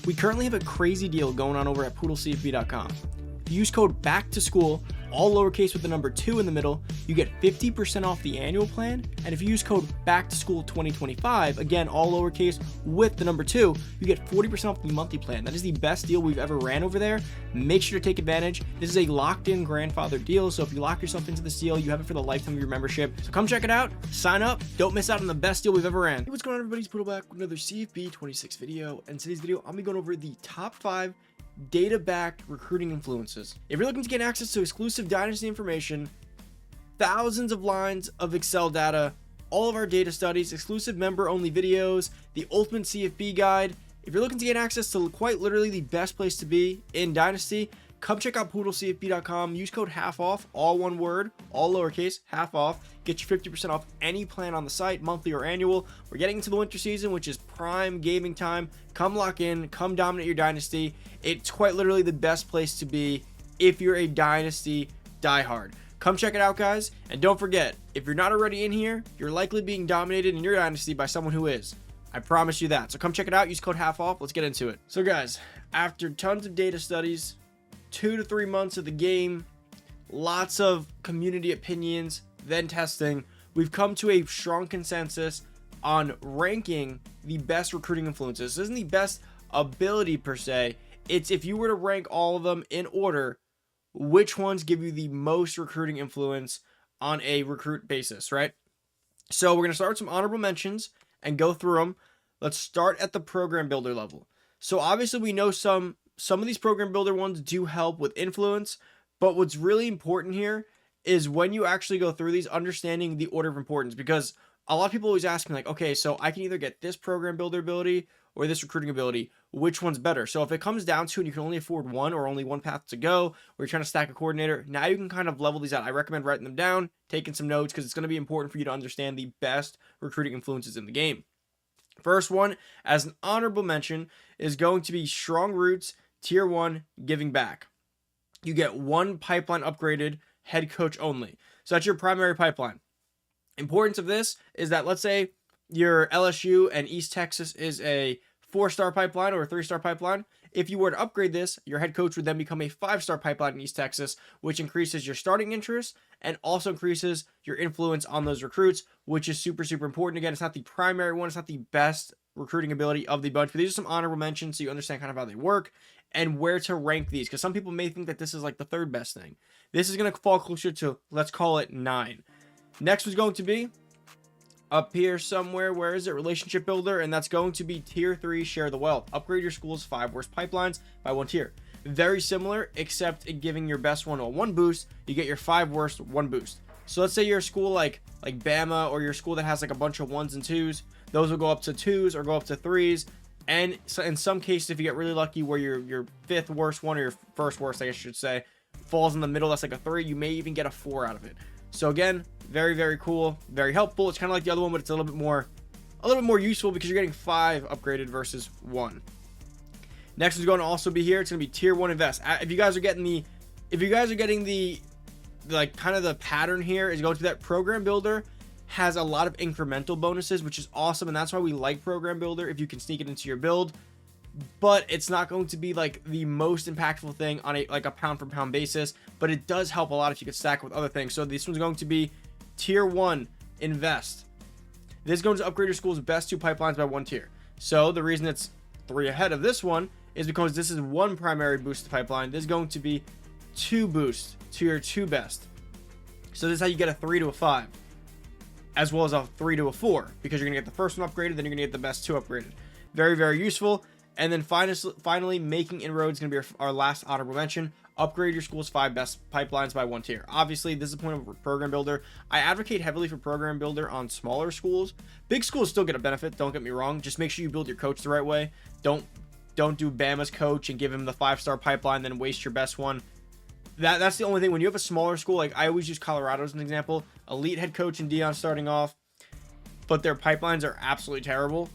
We currently have a crazy deal going on over at PoodleCFB.com. If you use code BACKTOSCHOOL, all lowercase with the number 2 in the middle, you get 50% off the annual plan. And if you use code BACKTOSCHOOL2025, again, all lowercase with the number 2, you get 40% off the monthly plan. That is the best deal we've ever ran over there. Make sure to take advantage. This is a locked-in grandfather deal, so if you lock yourself into this deal, you have it for the lifetime of your membership. So come check it out, sign up, don't miss out on the best deal we've ever ran. Hey, what's going on, everybody? It's Poodle back with another CFB 26 video, and in today's video, I'm gonna be going over the top 5 data-backed recruiting influences. If you're looking to get access to exclusive Dynasty information, thousands of lines of Excel data, all of our data studies, exclusive member-only videos, the ultimate CFB guide, if you're looking to get access to quite literally the best place to be in Dynasty, come check out PoodleCFB.com. Use code HALF-OFF, all one word, all lowercase, half off. Get you 50% off any plan on the site, monthly or annual. We're getting into the winter season, which is prime gaming time. Come lock in, come dominate your Dynasty. It's quite literally the best place to be if you're a Dynasty diehard. Come check it out, guys. And don't forget, if you're not already in here, you're likely being dominated in your Dynasty by someone who is. I promise you that. So come check it out. Use code HALF-OFF. Let's get into it. So guys, after tons of data studies, 2 to 3 months of the game, lots of community opinions, then testing, we've come to a strong consensus on ranking the best recruiting influences. This isn't the best ability per se. It's if you were to rank all of them in order, which ones give you the most recruiting influence on a recruit basis, right? So we're going to start with some honorable mentions and go through them. Let's start at the program builder level. So obviously we know some of these program builder ones do help with influence, but what's really important here is when you actually go through these, understanding the order of importance, because a lot of people always ask me like, okay, so I can either get this program builder ability or this recruiting ability, which one's better? So if it comes down to and you can only afford one or only one path to go, or you're trying to stack a coordinator, now you can kind of level these out. I recommend writing them down, taking some notes, because it's going to be important for you to understand the best recruiting influences in the game. First one, as an honorable mention, is going to be strong roots, tier 1, giving back. You get one pipeline upgraded, head coach only. So that's your primary pipeline. Importance of this is that let's say your LSU and East Texas is a 4-star pipeline or a 3-star pipeline. If you were to upgrade this, your head coach would then become a 5-star pipeline in East Texas, which increases your starting interest and also increases your influence on those recruits, which is super, super important. Again, it's not the primary one. It's not the best recruiting ability of the bunch, but these are some honorable mentions so you understand kind of how they work and where to rank these, because some people may think that this is like the third best thing. This is going to fall closer to, let's call it 9. Next was going to be up here somewhere. Where is it? Relationship builder. And that's going to be tier 3, share the wealth. Upgrade your school's 5 worst pipelines by 1 tier. Very similar, except in giving your best one a 1 boost, you get your 5 worst 1 boost. So let's say you're a school like Bama, or your school that has like a bunch of 1s and 2s. Those will go up to 2s or go up to 3s. And so in some cases, if you get really lucky where your 5th worst one, or your 1st worst, I guess I should say, falls in the middle, that's like a 3, you may even get a 4 out of it. So again, very, very cool, very helpful. It's kind of like the other one, but it's a little bit more useful because you're getting 5 upgraded versus 1. Next is going to also be here. It's going to be tier 1 invest. If you guys are getting the like kind of the pattern here is going to that program builder has a lot of incremental bonuses, which is awesome, and that's why we like program builder if you can sneak it into your build. But it's not going to be like the most impactful thing on a pound for pound basis, but it does help a lot if you could stack with other things. So this one's going to be tier 1 invest. This is going to upgrade your school's best 2 pipelines by 1 tier. So the reason it's 3 ahead of this one is because this is 1 primary boost pipeline. This is going to be 2 boosts to your 2 best. So this is how you get a 3 to a 5, as well as a 3 to a 4, because you're gonna get the first one upgraded, then you're gonna get the best 2 upgraded. Very, very useful. And then finally, making inroads is going to be our last honorable mention. Upgrade your school's 5 best pipelines by 1 tier. Obviously, this is the point of program builder. I advocate heavily for program builder on smaller schools. Big schools still get a benefit, don't get me wrong. Just make sure you build your coach the right way. Don't do Bama's coach and give him the 5-star pipeline, then waste your best one. That's the only thing. When you have a smaller school, like I always use Colorado as an example. Elite head coach and Dion starting off, but their pipelines are absolutely terrible.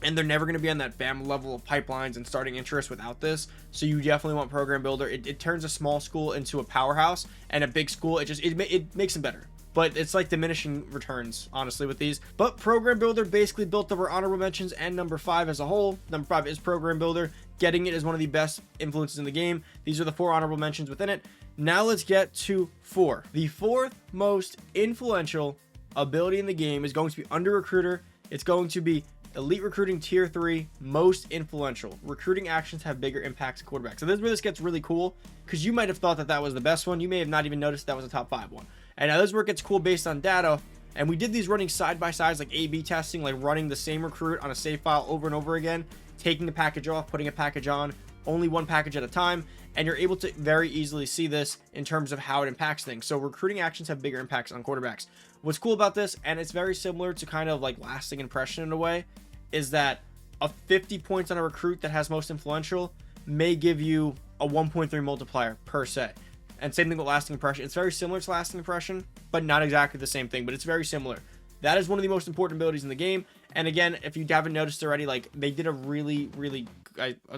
And they're never going to be on that BAM level of pipelines and starting interest without this. So you definitely want program builder. It turns a small school into a powerhouse, and a big school, it makes them better. But it's like diminishing returns, honestly, with these. But program builder basically built over honorable mentions and number 5 as a whole. Number 5 is program builder. getting it as one of the best influences in the game. These are the 4 honorable mentions within it. Now let's get to 4. The 4th most influential ability in the game is going to be Under Recruiter. It's going to be Elite Recruiting Tier 3, most influential. Recruiting actions have bigger impacts on quarterbacks. So this is where this gets really cool, because you might have thought that that was the best one. You may have not even noticed that was a top 5 one. And now this is where it gets cool based on data. And we did these running side by sides, like A/B testing, like running the same recruit on a save file over and over again, taking the package off, putting a package on, only one package at a time. And you're able to very easily see this in terms of how it impacts things. So recruiting actions have bigger impacts on quarterbacks. What's cool about this, and it's very similar to kind of like lasting impression in a way, is that a 50 points on a recruit that has most influential may give you a 1.3 multiplier per se. And same thing with lasting impression. It's very similar to lasting impression, but not exactly the same thing, but it's very similar. That is one of the most important abilities in the game. And again, if you haven't noticed already, like they did a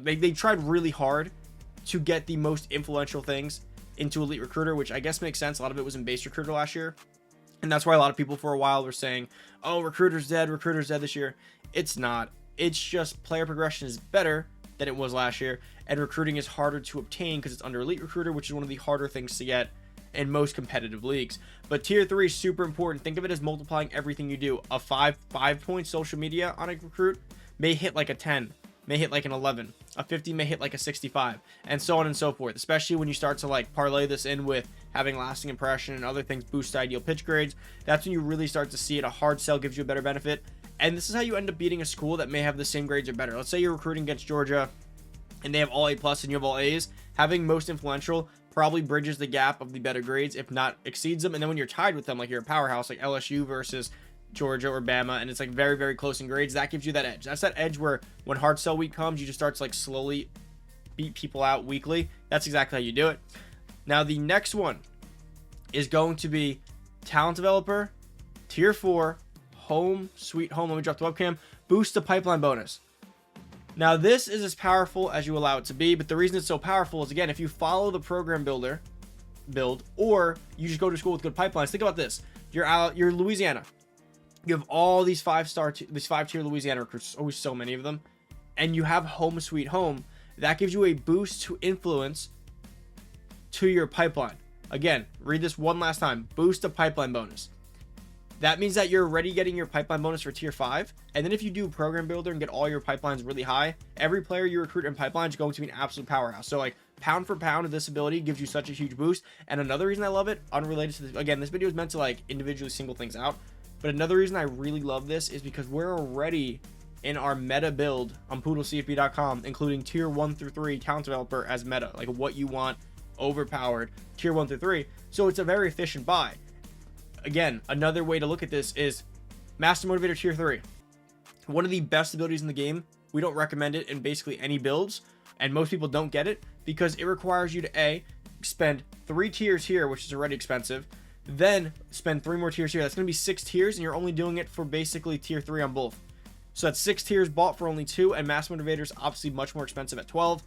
they tried really hard to get the most influential things into Elite Recruiter, which I guess makes sense. A lot of it was in Base Recruiter last year. And that's why a lot of people for a while were saying, oh, Recruiter's dead this year. It's not. It's just player progression is better than it was last year, and recruiting is harder to obtain because it's under Elite Recruiter, which is one of the harder things to get in most competitive leagues. But Tier 3 is super important. Think of it as multiplying everything you do. A 5-point social media on a recruit may hit like a 10, may hit like an 11. A 50 may hit like a 65, and so on and so forth, especially when you start to like parlay this in with having lasting impression and other things boost ideal pitch grades. That's when you really start to see it. A hard sell gives you a better benefit. And this is how you end up beating a school that may have the same grades or better. Let's say you're recruiting against Georgia and they have all A+ and you have all A's. Having most influential probably bridges the gap of the better grades, if not exceeds them. And then when you're tied with them, like you're a powerhouse, like LSU versus Georgia or Bama, and it's like very, very close in grades, that gives you that edge. That's that edge where when hard sell week comes, you just start to like slowly beat people out weekly. That's exactly how you do it. Now, the next one is going to be Talent Developer, Tier 4, Home Sweet Home. Let me drop the webcam. Boost the pipeline bonus. Now, this is as powerful as you allow it to be, but the reason it's so powerful is, again, if you follow the program builder build, or you just go to school with good pipelines. Think about this. You're Louisiana. You have all these 5-tier Louisiana recruits. There's always so many of them. And you have Home Sweet Home. That gives you a boost to influence to your pipeline. Again, read this one last time. Boost the pipeline bonus. That means that you're already getting your pipeline bonus for Tier 5. And then if you do Program Builder and get all your pipelines really high, every player you recruit in pipeline is going to be an absolute powerhouse. So like pound for pound of this ability gives you such a huge boost. And another reason I love it, unrelated to this, again, this video is meant to like individually single things out. But another reason I really love this is because we're already in our meta build on PoodleCFB.com, including Tier 1 through 3 Talent Developer as meta, like what you want, overpowered, Tier 1 through 3. So it's a very efficient buy. Again, another way to look at this is Master Motivator Tier 3. One of the best abilities in the game. We don't recommend it in basically any builds, and most people don't get it because it requires you to A, spend 3 tiers here, which is already expensive, then spend 3 more tiers here. That's going to be 6 tiers, and you're only doing it for basically Tier 3 on both. So that's 6 tiers bought for only 2, and Master Motivator is obviously much more expensive at 12.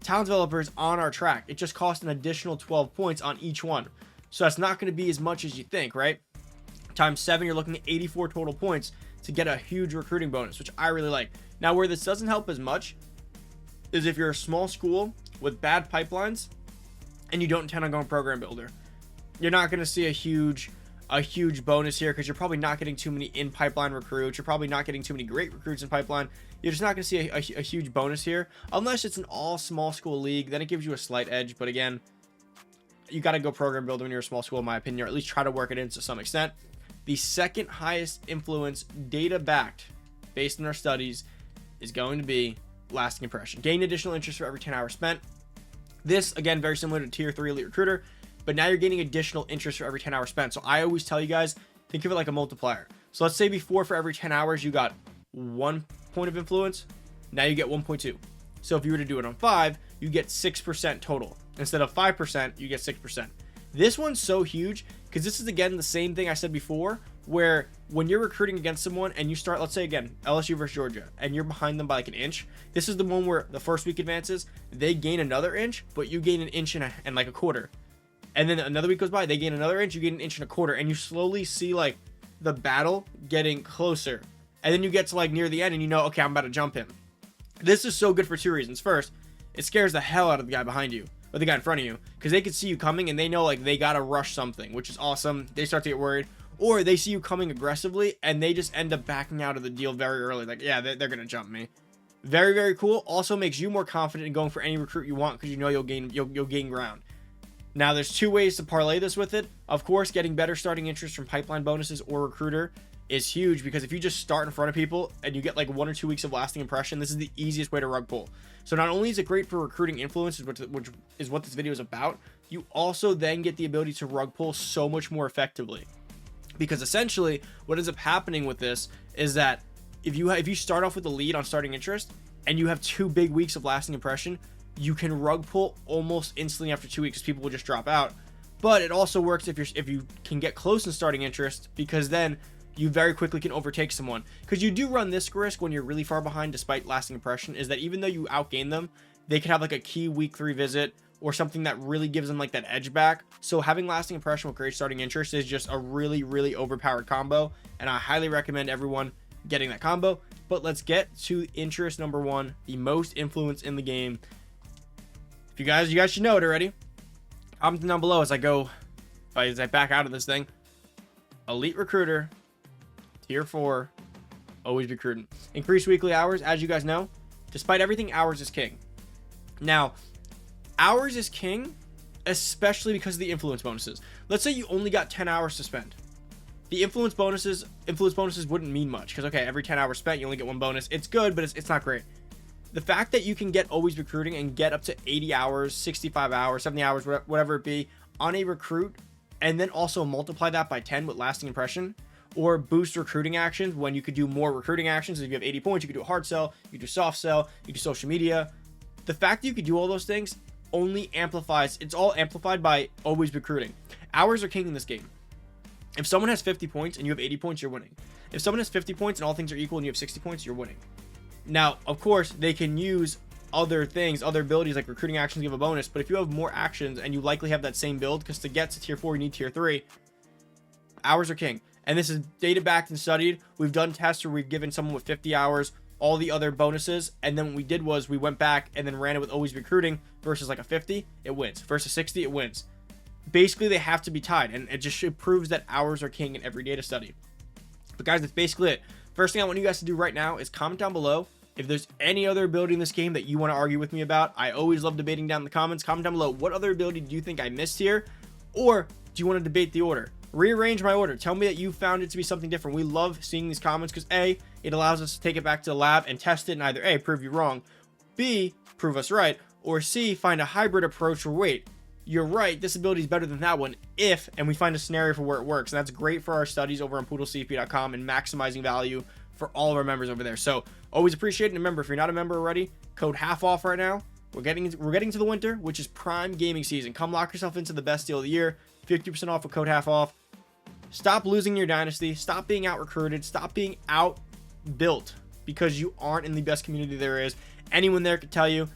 Talent Developer is on our track. It just costs an additional 12 points on each one. So that's not going to be as much as you think, right? Times 7, you're looking at 84 total points to get a huge recruiting bonus, which I really like. Now, where this doesn't help as much is if you're a small school with bad pipelines and you don't intend on going Program Builder. You're not going to see a huge bonus here because you're probably not getting too many in pipeline recruits. You're probably not getting too many great recruits in pipeline. You're just not going to see a huge bonus here unless it's an all small school league. Then it gives you a slight edge. But again, you got to go Program Builder when you're a small school, in my opinion, or at least try to work it in to some extent. The second highest influence, data backed, based on our studies, is going to be lasting impression. Gain additional interest for every 10 hours spent. This, again, very similar to Tier 3 Elite Recruiter, but now you're gaining additional interest for every 10 hours spent. So I always tell you guys, think of it like a multiplier. So let's say before, for every 10 hours, you got 1 point of influence. Now you get 1.2. So if you were to do it on 5, you get 6% total. Instead of 5%, you get 6%. This one's so huge because this is, again, the same thing I said before, where when you're recruiting against someone and you start, let's say, again, LSU versus Georgia, and you're behind them by like an inch. This is the one where the first week advances, they gain another inch, but you gain an inch and like a quarter. And then another week goes by, they gain another inch, you gain an inch and a quarter, and you slowly see like the battle getting closer. And then you get to like near the end and you know, okay, I'm about to jump him. This is so good for two reasons. First, it scares the hell out of the guy behind you or the guy in front of you, because they can see you coming and they know like they gotta rush something, which is awesome. They start to get worried, or they see you coming aggressively and they just end up backing out of the deal very early. Like, yeah, they're gonna jump me. Very, very cool. Also makes you more confident in going for any recruit you want, because you know you'll gain ground. Now, there's two ways to parlay this with it. Of course, getting better starting interest from pipeline bonuses or recruiter is huge, because if you just start in front of people and you get like 1 or 2 weeks of lasting impression, this is the easiest way to rug pull. So not only is it great for recruiting influencers, which is what this video is about, you also then get the ability to rug pull so much more effectively. Because essentially what ends up happening with this is that if you start off with a lead on starting interest and you have 2 big weeks of lasting impression, you can rug pull almost instantly after 2 weeks, because people will just drop out. But it also works if you can get close in starting interest, because then you very quickly can overtake someone. Because you do run this risk when you're really far behind despite lasting impression, is that even though you outgain them, they could have like a key week 3 visit or something that really gives them like that edge back. So having lasting impression with great starting interest is just a really, really overpowered combo, and I highly recommend everyone getting that combo. But let's get to interest number 1, the most influence in the game. If you guys should know it already. Comment down below as I back out of this thing. Elite recruiter, tier 4, always recruiting. Increased weekly hours, as you guys know. Despite everything, hours is king. Now, hours is king, especially because of the influence bonuses. Let's say you only got 10 hours to spend. The influence bonuses wouldn't mean much, because okay, every 10 hours spent, you only get 1 bonus. It's good, but it's not great. The fact that you can get always recruiting and get up to 80 hours, 65 hours, 70 hours, whatever it be, on a recruit, and then also multiply that by 10 with lasting impression, or boost recruiting actions when you could do more recruiting actions. If you have 80 points, you could do a hard sell, you could do soft sell, you could do social media. The fact that you could do all those things only amplifies, it's all amplified by always recruiting. Hours are king in this game. If someone has 50 points and you have 80 points, you're winning. If someone has 50 points and all things are equal and you have 60 points, you're winning. Now, of course, they can use other things, other abilities like recruiting actions give a bonus, but if you have more actions and you likely have that same build, because to get to tier 4, you need tier 3, hours are king. And this is data backed and studied. We've done tests where we've given someone with 50 hours all the other bonuses, and then what we did was we went back and then ran it with always recruiting versus like a 50, it wins. Versus 60, it wins. Basically, they have to be tied, and it proves that hours are king in every data study. But guys, that's basically it. First thing I want you guys to do right now is comment down below if there's any other ability in this game that you want to argue with me about. I always love debating down in the comments. Comment down below, what other ability do you think I missed here? Or do you want to debate the order? Rearrange my order. Tell me that you found it to be something different. We love seeing these comments because A, it allows us to take it back to the lab and test it and either A, prove you wrong, B, prove us right, or C, find a hybrid approach where wait, you're right, this ability is better than that one if, and we find a scenario for where it works. And that's great for our studies over on PoodleCFB.com and maximizing value for all of our members over there. So always appreciate it. And remember, if you're not a member already, code half off right now. We're getting to the winter, which is prime gaming season. Come lock yourself into the best deal of the year. 50% off with code half off. Stop losing your dynasty. Stop being out recruited. Stop being out built because you aren't in the best community there is. Anyone there could tell you.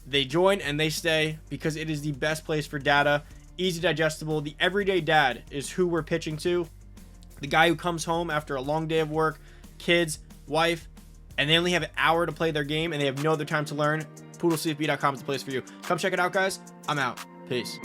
They join and they stay because it is the best place for data. Easy digestible. The everyday dad is who we're pitching to. The guy who comes home after a long day of work, kids, wife, and they only have an hour to play their game and they have no other time to learn. PoodleCFB.com is the place for you. Come check it out, guys. I'm out. Peace.